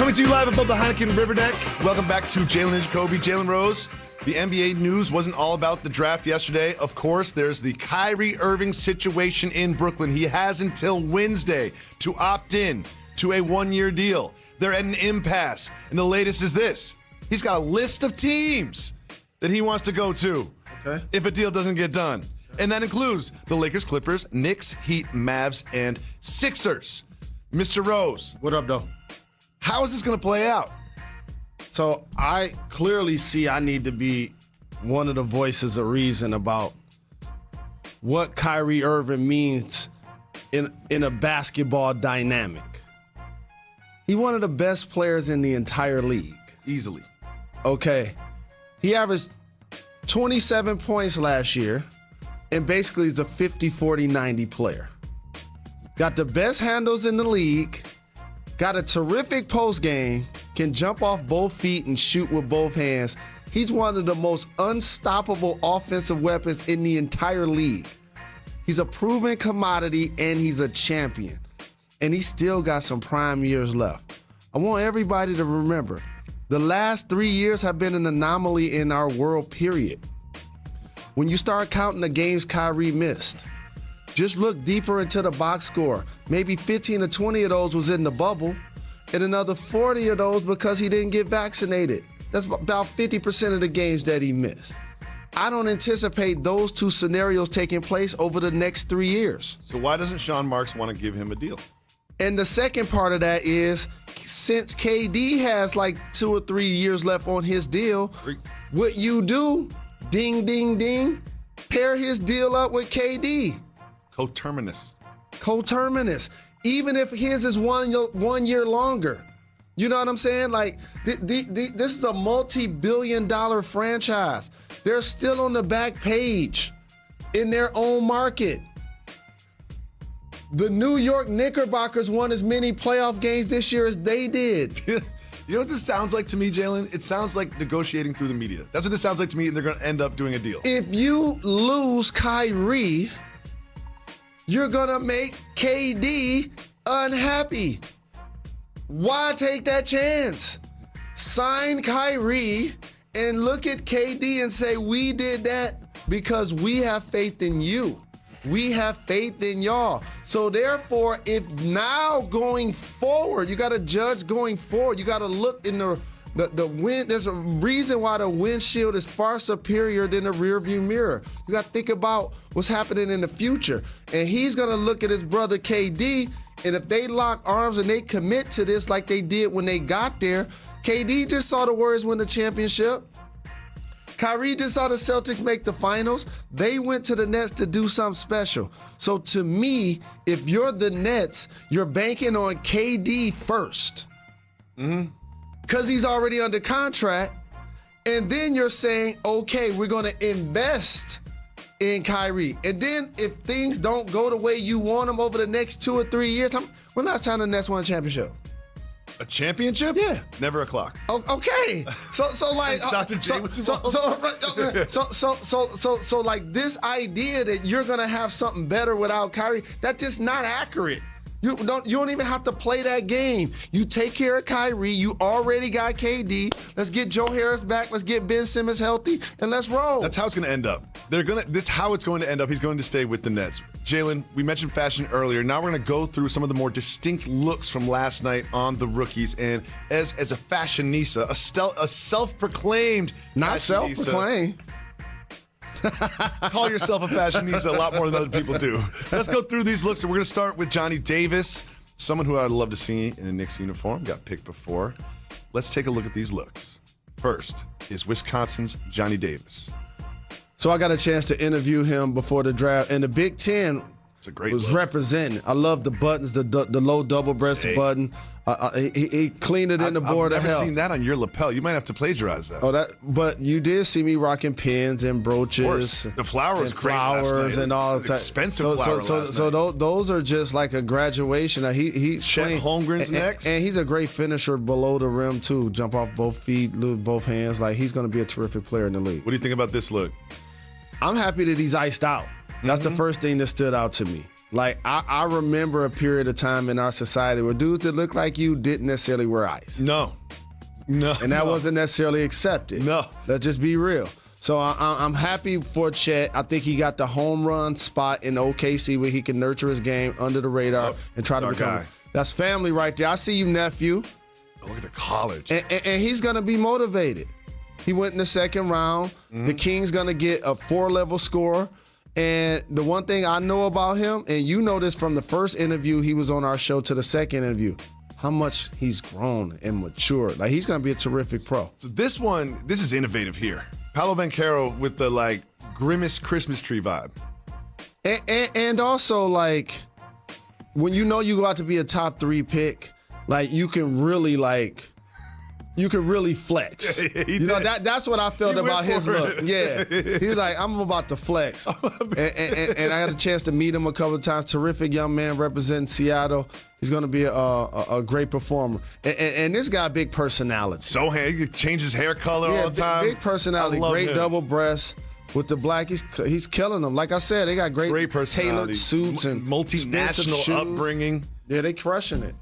Coming to you live above the Heineken River Deck. Welcome back to Jalen and Jacoby. Jalen Rose, the NBA news wasn't all about the draft yesterday. Of course, there's the Kyrie Irving situation in Brooklyn. He has until Wednesday to opt in to a one-year deal. They're at an impasse. And the latest is this. He's got a list of teams that he wants to go to if a deal doesn't get done. And that includes the Lakers, Clippers, Knicks, Heat, Mavs, and Sixers. Mr. Rose. What up, though? How is this going to play out? So I clearly see I need to be one of the voices of reason about what Kyrie Irving means in a basketball dynamic. He's one of the best players in the entire league. Easily. Okay. He averaged 27 points last year and basically is a 50-40-90 player. Got the best handles in the league. Got a terrific post game, can jump off both feet and shoot with both hands. He's one of the most unstoppable offensive weapons in the entire league. He's a proven commodity and he's a champion. And he's still got some prime years left. I want everybody to remember, the last 3 years have been an anomaly in our world, period. When you start counting the games Kyrie missed, just look deeper into the box score. Maybe 15 or 20 of those was in the bubble, and another 40 of those because he didn't get vaccinated. That's about 50% of the games that he missed. I don't anticipate those two scenarios taking place over the next 3 years. So why doesn't Sean Marks want to give him a deal? And the second part of that is, since KD has like 2 or 3 years left on his deal, what you do, ding, ding, ding, pair his deal up with KD. Coterminous. Even if his is 1 year longer. You know what I'm saying? Like, this is a multi-billion-dollar franchise. They're still on the back page in their own market. The New York Knickerbockers won as many playoff games this year as they did. You know what this sounds like to me, Jalen? It sounds like negotiating through the media. That's what this sounds like to me, and they're going to end up doing a deal. If you lose Kyrie, you're going to make KD unhappy. Why take that chance? Sign Kyrie and look at KD and say, we did that because we have faith in you. We have faith in y'all. So therefore, if now going forward, you got to judge going forward. You got to look in the wind. There's a reason why the windshield is far superior than the rearview mirror. You got to think about what's happening in the future. And he's going to look at his brother KD, and if they lock arms and they commit to this like they did when they got there, KD just saw the Warriors win the championship. Kyrie just saw the Celtics make the finals. They went to the Nets to do something special. So to me, if you're the Nets, you're banking on KD first. Because he's already under contract. And then you're saying, okay, we're going to invest in Kyrie. And then if things don't go the way you want them over the next 2 or 3 years, when last time the Nets won a championship? A championship? Yeah. Never a clock. Okay. So like, so like this idea that you're gonna have something better without Kyrie, that's just not accurate. You don't even have to play that game. You take care of Kyrie. You already got KD. Let's get Joe Harris back. Let's get Ben Simmons healthy, and let's roll. That's how it's going to end up. That's how it's going to end up. He's going to stay with the Nets. Jalen, we mentioned fashion earlier. Now we're going to go through some of the more distinct looks from last night on the rookies. And as a fashionista, a self-proclaimed not fashionista, self-proclaimed. Call yourself a fashionista a lot more than other people do. Let's go through these looks. And we're going to start with Johnny Davis, someone who I'd love to see in a Knicks uniform. Got picked before. Let's take a look at these looks. First is Wisconsin's Johnny Davis. So I got a chance to interview him before the draft, and the Big Ten was look. Representing. I love the buttons, the low double-breasted button. He cleaned it in the board of hell. I've never seen that on your lapel. You might have to plagiarize that. But you did see me rocking pins and brooches. Of course. The flower was great flowers last night. and all that. Expensive flower So those are just like a graduation. He's Chet Holmgren's next. And he's a great finisher below the rim, too. Jump off both feet, lose both hands. Like, he's going to be a terrific player in the league. What do you think about this look? I'm happy that he's iced out. That's the first thing that stood out to me. Like, I remember a period of time in our society where dudes that looked like you didn't necessarily wear ice. No. And that wasn't necessarily accepted. No. Let's just be real. So I'm happy for Chet. I think he got the home run spot in OKC where he can nurture his game under the radar and try to become. That's family right there. I see you, nephew. Look at the college. And he's going to be motivated. He went in the second round. The King's going to get a 4-level score. And the one thing I know about him, and you know this from the first interview he was on our show to the second interview, how much he's grown and matured. Like, he's going to be a terrific pro. So this is innovative here. Paolo Banchero with the, like, grimace Christmas tree vibe. And also, like, when you know you go out to be a top 3 pick, like, you can really flex. You know, that's what I felt about his look. Yeah. He's like, I'm about to flex. and I had a chance to meet him a couple of times. Terrific young man representing Seattle. He's going to be a great performer. And this guy, big personality. So he changes hair color all the time. Big personality, great double breast. With the black, he's killing them. Like I said, they got great tailored suits and multinational upbringing. Yeah, they crushing it.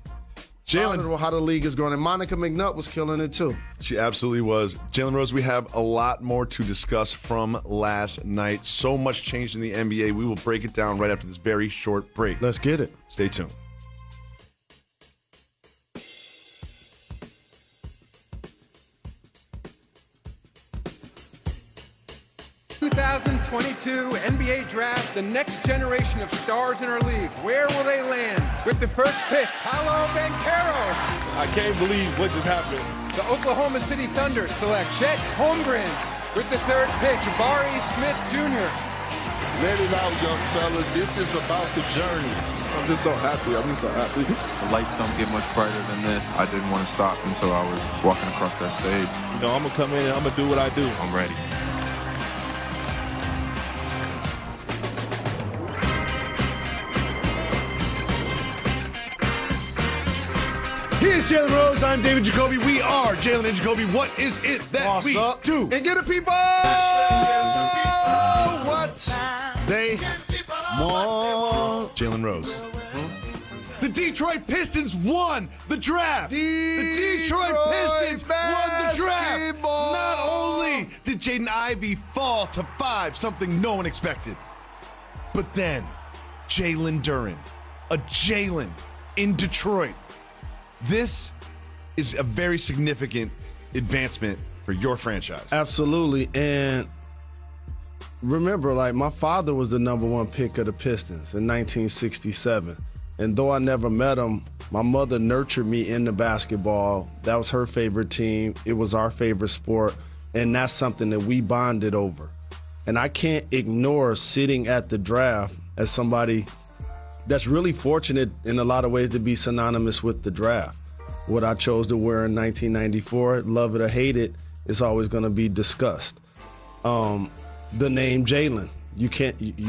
Jalen, how the league is growing. And Monica McNutt was killing it too. She absolutely was. Jalen Rose, we have a lot more to discuss from last night. So much changed in the NBA. We will break it down right after this very short break. Let's get it. Stay tuned. '22 NBA Draft, the next generation of stars in our league. Where will they land? With the first pick, Paolo Banchero. I can't believe what just happened. The Oklahoma City Thunder select Chet Holmgren. With the third pick, Jabari Smith Jr. Let it out, young fellas. This is about the journey. I'm just so happy. The lights don't get much brighter than this. I didn't want to stop until I was walking across that stage. You know, I'm going to come in and I'm going to do what I do. I'm ready. Here's Jalen Rose. I'm David Jacoby. We are Jalen and Jacoby. What is it that we do? And get the people what they want. Jalen Rose. The Detroit Pistons won the draft. The Detroit Pistons won the draft. Not only did Jaden Ivey fall to 5, something no one expected, but then Jalen Duren, a Jalen in Detroit. This is a very significant advancement for your franchise. Absolutely. And remember, like, my father was the #1 pick of the Pistons in 1967. And though I never met him, my mother nurtured me into basketball. That was her favorite team. It was our favorite sport. And that's something that we bonded over. And I can't ignore sitting at the draft as somebody that's really fortunate in a lot of ways to be synonymous with the draft. What I chose to wear in 1994, love it or hate it, is always going to be discussed. The name Jalen, you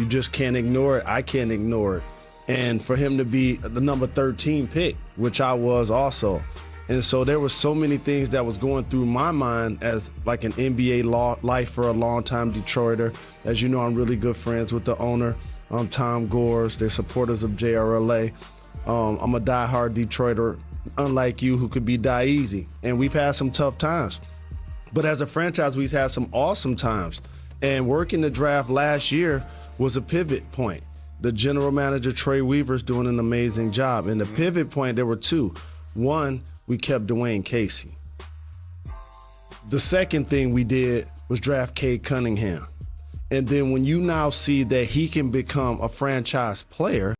just can't ignore it. I can't ignore it. And for him to be the number 13 pick, which I was also. And so there were so many things that was going through my mind as like an NBA life for a long-time Detroiter. As you know, I'm really good friends with the owner. Tom Gores, they're supporters of JRLA. I'm a diehard Detroiter, unlike you, who could be die easy. And we've had some tough times. But as a franchise, we've had some awesome times. And working the draft last year was a pivot point. The general manager, Trey Weaver's doing an amazing job. And the pivot point, there were 2. One, we kept Dwayne Casey. The second thing we did was draft Cade Cunningham. And then when you now see that he can become a franchise player,